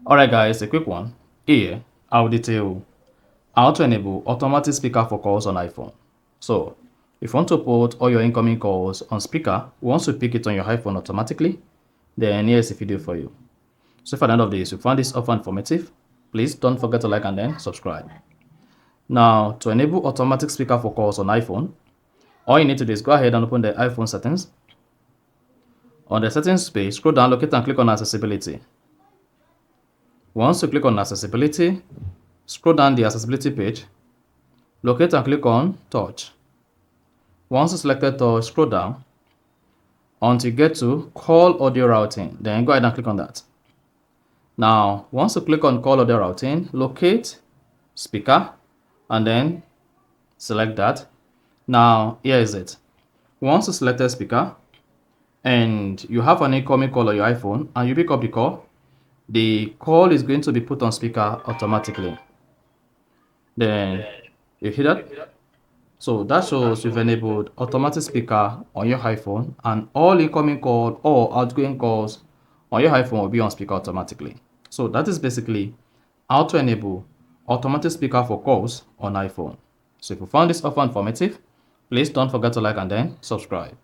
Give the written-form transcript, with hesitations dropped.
Alright guys, a quick one. Here, I'll detail how to enable automatic speaker for calls on iPhone. So, if you want to put all your incoming calls on speaker, once you pick it on your iPhone automatically, then here's the video for you. So if at the end of this you found this offer informative, please don't forget to like and then subscribe. Now, to enable automatic speaker for calls on iPhone, all you need to do is go ahead and open the iPhone settings. On the settings page, scroll down, locate and click on accessibility. Once you click on accessibility, scroll down the accessibility page, locate and click on touch. Once you selected touch, scroll down until you get to call audio routing, then go ahead and click on that. Now, once you click on call audio routing, locate speaker and then select that. Now, here is it. Once you selected speaker and you have an incoming call on your iPhone and you pick up the call is going to be put on speaker automatically. Then you hear that? So that shows you've enabled automatic speaker on your iPhone and all incoming call or outgoing calls on your iPhone will be on speaker automatically. So that is basically how to enable automatic speaker for calls on iPhone. So if you found this offer informative, please don't forget to like and then subscribe.